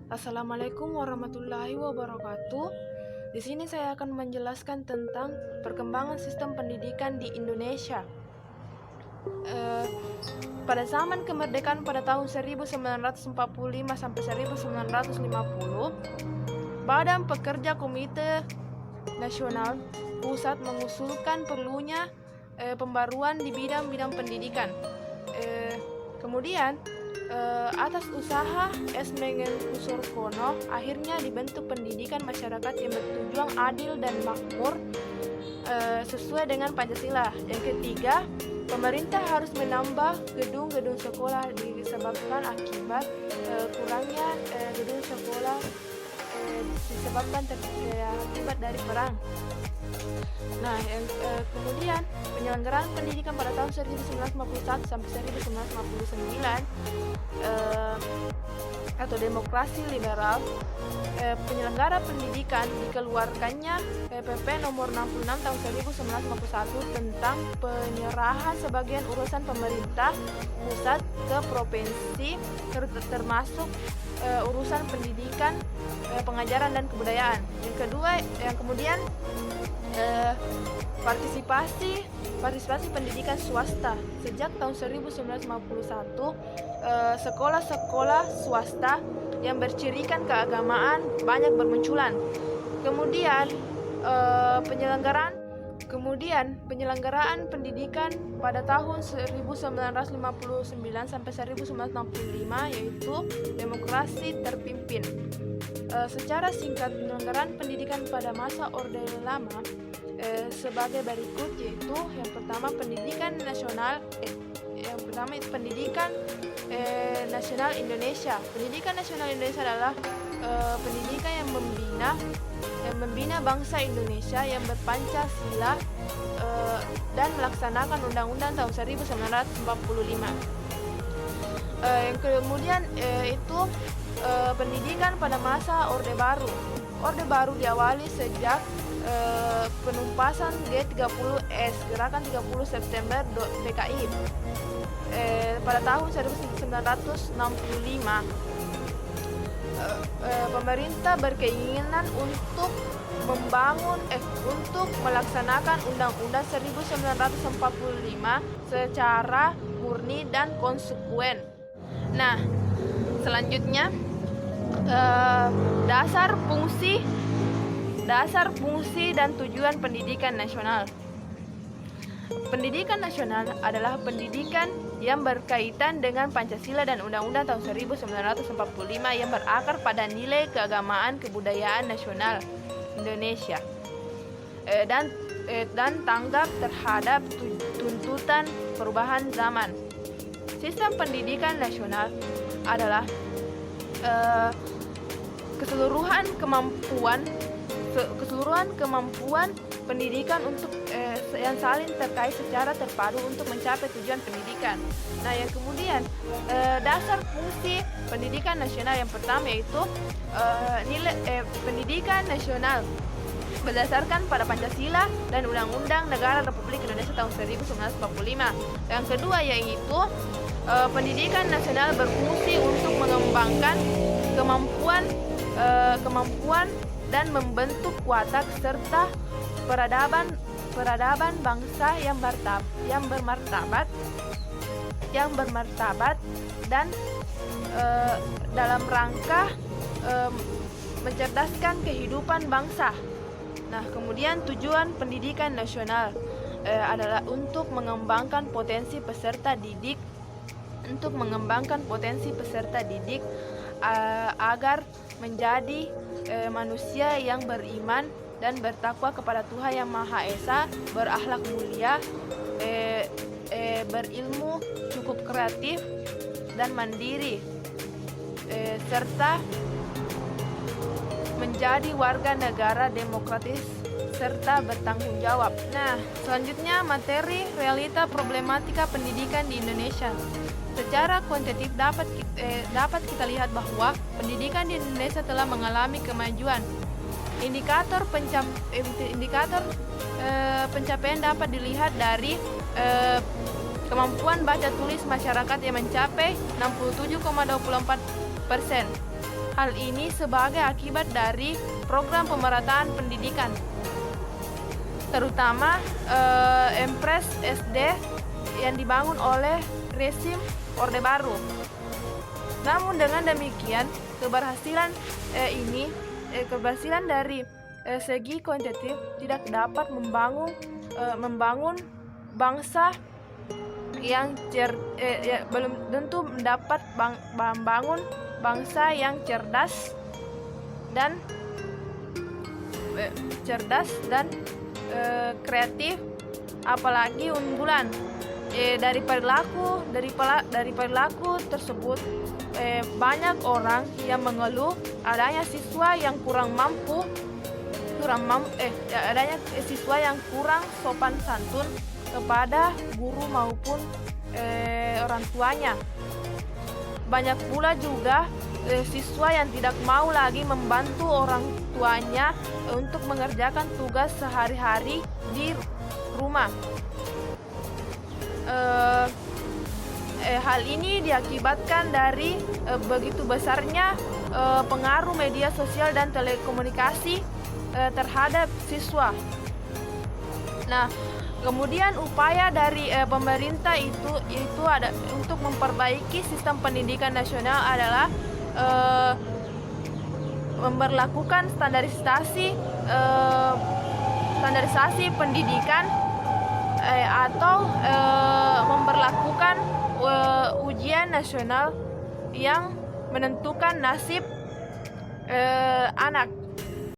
Assalamualaikum warahmatullahi wabarakatuh. Di sini saya akan menjelaskan tentang perkembangan sistem pendidikan di Indonesia. Pada zaman kemerdekaan pada tahun 1945 sampai 1950, Badan Pekerja Komite Nasional Pusat mengusulkan perlunya pembaruan di bidang-bidang pendidikan. Kemudian atas usaha S. Mengenkussurkono, akhirnya dibentuk pendidikan masyarakat yang bertujuan adil dan makmur sesuai dengan Pancasila. Yang ketiga, pemerintah harus menambah gedung-gedung sekolah disebabkan akibat kurangnya gedung sekolah disebabkan akibat dari perang. Nah, kemudian penyelenggaraan pendidikan pada tahun 1951 sampai 1959 atau demokrasi liberal, penyelenggara pendidikan dikeluarkannya PPP nomor 66 tahun 1951 tentang penyerahan sebagian urusan pemerintah pusat ke provinsi termasuk urusan pendidikan, pengajaran dan kebudayaan. Yang kedua, yang kemudian partisipasi pendidikan swasta. Sejak tahun 1951, sekolah-sekolah swasta yang bercirikan keagamaan banyak bermunculan. Penyelenggaraan pendidikan pada tahun 1959 sampai 1965 yaitu demokrasi terpimpin. Secara singkat, penyelenggaraan pendidikan pada masa Orde Lama sebagai berikut, yaitu yang pertama pendidikan nasional Indonesia. Pendidikan nasional Indonesia adalah pendidikan yang membina bangsa Indonesia yang berpancasila dan melaksanakan Undang-Undang tahun 1945. Yang kemudian itu pendidikan pada masa Orde Baru. Orde Baru diawali sejak penumpasan G30S, Gerakan 30 September PKI, pada tahun 1965. Pemerintah berkeinginan untuk melaksanakan Undang-Undang 1945 secara murni dan konsekuen. Nah, selanjutnya dasar fungsi dan tujuan pendidikan nasional. Pendidikan nasional adalah pendidikan yang berkaitan dengan Pancasila dan Undang-Undang tahun 1945 yang berakar pada nilai keagamaan kebudayaan nasional Indonesia dan tanggap terhadap tuntutan perubahan zaman. Sistem pendidikan nasional adalah keseluruhan kemampuan pendidikan untuk yang saling terkait secara terpadu untuk mencapai tujuan pendidikan. Nah, yang kemudian dasar fungsi pendidikan nasional yang pertama yaitu pendidikan nasional berdasarkan pada Pancasila dan Undang-Undang Negara Republik Indonesia tahun 1945. Yang kedua yaitu pendidikan nasional berfungsi untuk mengembangkan kemampuan dan membentuk watak serta peradaban bangsa yang bermartabat dan dalam rangka mencerdaskan kehidupan bangsa. Nah, kemudian tujuan pendidikan nasional adalah untuk mengembangkan potensi peserta didik agar menjadi manusia yang beriman dan bertakwa kepada Tuhan Yang Maha Esa, berakhlak mulia, berilmu, cukup kreatif dan mandiri, serta menjadi warga negara demokratis serta bertanggung jawab. Nah, selanjutnya materi realita problematika pendidikan di Indonesia. Secara kuantitatif dapat kita lihat bahwa pendidikan di Indonesia telah mengalami kemajuan. Indikator pencapaian dapat dilihat dari kemampuan baca tulis masyarakat yang mencapai 67,24%. Hal ini sebagai akibat dari program pemerataan pendidikan, terutama Impres SD yang dibangun oleh rezim Orde Baru. Namun dengan demikian, keberhasilan dari segi kuantitatif tidak dapat membangun bangsa yang belum tentu mendapat membangun bangsa yang cerdas dan kreatif, apalagi unggulan. Dari perilaku tersebut, banyak orang yang mengeluh adanya siswa yang adanya siswa yang kurang sopan santun kepada guru maupun orang tuanya. Banyak pula juga siswa yang tidak mau lagi membantu orang tuanya untuk mengerjakan tugas sehari-hari di rumah. Hal ini diakibatkan dari begitu besarnya pengaruh media sosial dan telekomunikasi terhadap siswa. Nah, kemudian upaya dari pemerintah itu ada untuk memperbaiki sistem pendidikan nasional adalah memberlakukan standarisasi pendidikan atau memberlakukan ujian nasional yang menentukan nasib anak.